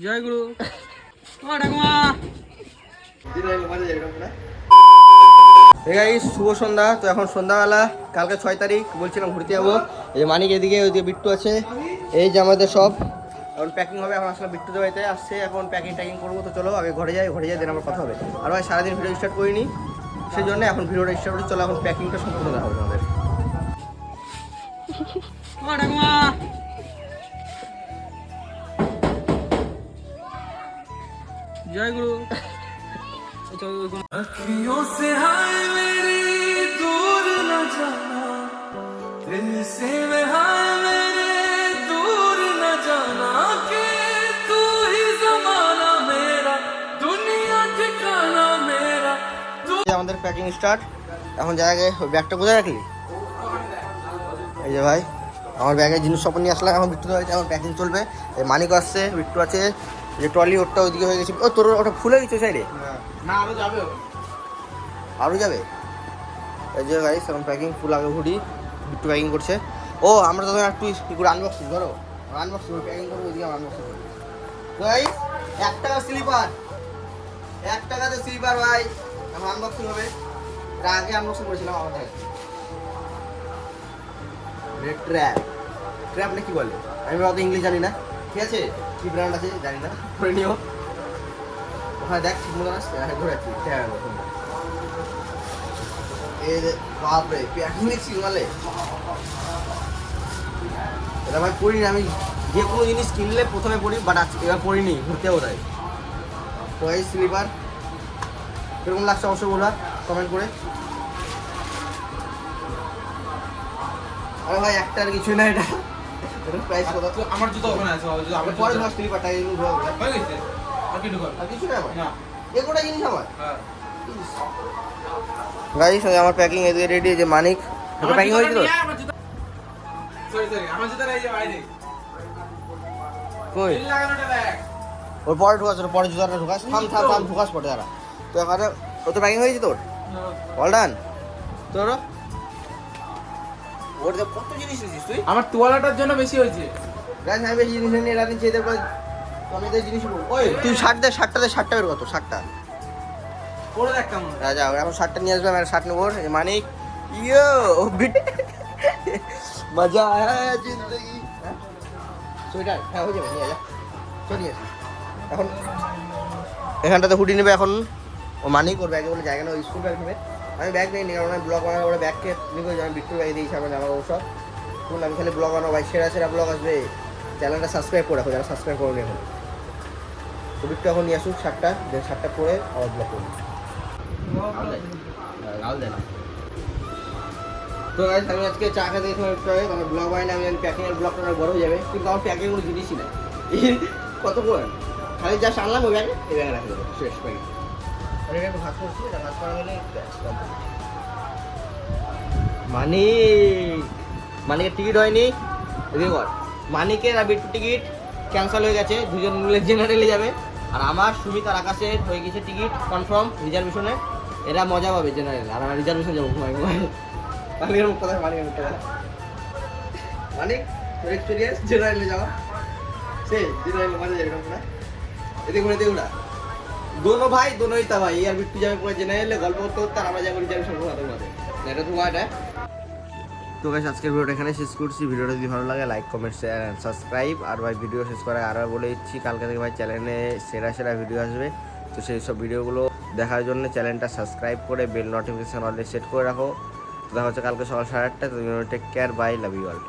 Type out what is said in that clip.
জয় গুরু। ঠাকুমা শুভ সন্ধ্যা। তো এখন সন্ধ্যাবেলা, কালকে 6 তারিখ, বলছিলাম ঘুরতে যাবো। এই যে মানিক এদিকে, ওইদিকে বিট্টু আছে, এই যে আমাদের সব এখন প্যাকিং হবে। এখন আসলে বিট্টুদের বাড়িতে আসছে, এখন প্যাকিং করবো। তো চলো আগে ঘরে যাই দেন আমার কথা হবে। আর ভাই সারাদিন ভিডিও স্টার্ট করিনি, সেই জন্য এখন ভিডিওটা স্টার্ট করছি। চলো এখন প্যাকিংটা সম্পূর্ণ দেখা হবে আমাদের। জয় গুরু। अखियों से हाय मेरी दूर न जाना, दिल से में हाय मेरे दूर न जाना, कि तू ही ज़माना मेरा, दुनिया ठिकाना मेरा। আমাদের প্যাকিং স্টার্ট। এখন জায়গায় ব্যাগটা কোথায় রাখলি? এই যে ভাই আমার ব্যাগে জিনিসপত্র নিয়ে আসলাম। এখন বিট্টু হয়েছে, এখন প্যাকিং চলবে। এই মানিক আসছে, বিট্টু আছে, যে ট্রলি ওরটা ওইদিকে হয়ে গেছে। ও তোর ওটা ফুলে গেছে সাইডে? না, আরও যাবে। এই যে গাইস এখন প্যাকিং ফুল, আগে ঘুরি। বিট্টু প্যাকিং করছে। ও আমরা তো একটু করে আনবক্সিং ধরো, আনবক্সিং প্যাকিং করবো, ওইদিকে আনবক্সিং করবো। গাইস 1 টাকা স্লিপার, 1 টাকাতে স্লিপার ভাই। এখন আনবক্সিং হবে। এটা আগে আনবক্সিং করেছিলাম আমাদের। রেড ট্র্যাপ না কি বলে, আমি অত ইংলিশ জানি না, ঠিক আছে? কি ব্র্যান্ড আছে জানি না, করে নিও। ওখানে দেখ ঠিক মতো আসছে, ঘুরাচ্ছি। বাপরে প্যাকিং দেখছি মালে। এটা ভাই পড়িনি আমি, যে কোনো জিনিস কিনলে প্রথমে পড়ি, বাট এবার পড়িনি, ঘুরতে ওটাই। তো এই স্লিপার কিরকম লাগছে অবশ্যই বলা কমেন্ট করে। আরে ভাই একটা আর কিছুই না, এটা প্রাইস কত? আমার জুতো ওখানে আছে, আমার পরে ধর স্লিপারটা এই হয়ে গেছে। আর কিছু না আমার, এগুলো জিনিস আমার। হ্যাঁ গাইস আমার প্যাকিং এদিকে রেডি। যে মানিক এটা প্যাকিং হয়েছে তো? সরি আমার জুতা এই যে বাইরে কই লাগানোটা দেখ, ওর পরে ঢোকাস, ওর পরে জুতাটা ঢোকাস। থাম ঢোকাস পরে দাঁড়া। তো এখানে ও তো প্যাকিং হয়েছে তোর, অল ডান তোর। ওর যে কত জিনিস নিছিস তুই? আমার তোয়ালাটার জন্য বেশি হয়েছে গাইস। আমি বেশি জিনিস নিয়ে রাতে চেয়ে দেব, কমেতে জিনিস বল। ওই তুই শার্টটা বের কত শার্টটা পরে দেখ কেমন। যাও এখন শার্টটা নিয়ে আসবে, আমার শার্ট নেবো। মানিক ইয়ো মজা আয়া জিন্দগি। সোয়েটার হ্যাঁ হয়ে যাবে, নিয়ে যা চল নিয়ে আসি। এখন এখানটাতে হুডি নেবে এখন ও মানিক। ওর ব্যাগে বলে জায়গা না, ওই স্কুল ব্যাগ নেবে। আমি ব্যাগ নেই, কারণ আমি ব্লগ বানাবো, ওরা ব্যাগকে নিয়ে আমি বিট্টুর ব্যাগে দিয়েছি আমার জামা সব ফুল। আমি খালি ব্লগ বানাবো ভাই, সেরা ব্লগ আসবে। চ্যানেলটা সাবস্ক্রাইব করে রাখো যারা সাবস্ক্রাইব করবে এখন। তো বিট্টু এখন নিয়ে আসুক শার্টটা, দেন শার্টটা পরে আবার ব্লগ করবো। তো গাইস আমি আজকে চা খেতে গেছিলাম, আমার ব্লগ বানাই না। আমি প্যাকিংয়ের ব্লগটা অনেক বড় হয়ে যাবে, কিন্তু আমার প্যাকিং কোনো জিনিসই না। কত করে খালি যা আনলাম ওই ব্যাগে, এই ব্যাগে রাখে দেবো শেষ প্যাকিং। আমি একটু ভাত করছি, এটা ভাত করা গেলে মানিকের টিকিট হয়নি। এদিকে কর, মানিকের আর বিট্টুর টিকিট ক্যান্সেল হয়ে গেছে, দুজন মিলে জেনারেলে যাবে। আর আমার সুমিত আর আকাশের হয়ে গেছে টিকিট কনফার্ম রিজার্ভেশনে। এরা মজা পাবে জেনারেল, আর আমরা রিজার্ভেশন যাবো ঘুমাই। মানিকের মুখ কথা, মানিক তোর এক্সপিরিয়েন্স জেনারেলে যাওয়া, সে জেনারেলে মজা যাবে না। এদিকে উড়া দোনো ভাই দোনোই তা ভাই। আর বিট্টু যাবে পরে জেনারেলে গল্প করতে, আর আমরা যাবো রিজার্ভেশন ঘুমাতে। এটা তো এটা। তো গাইস আজকের ভিডিওটা এখানে শেষ করছি। ভিডিওটা যদি ভালো লাগে like comment share and subscribe. আর ভাই ভিডিও শেষ করার আরও বলে দিচ্ছি, কালকে থেকে ভাই চ্যানেলে সেরা ভিডিও আসবে। তো সেই সব ভিডিওগুলো দেখার জন্য চ্যানেলটা সাবস্ক্রাইব করে বেল নোটিফিকেশন অলরেডি সেট করে রাখো। তো দেখা হচ্ছে কালকে সকাল 8:30। তো take care, bye, love you all.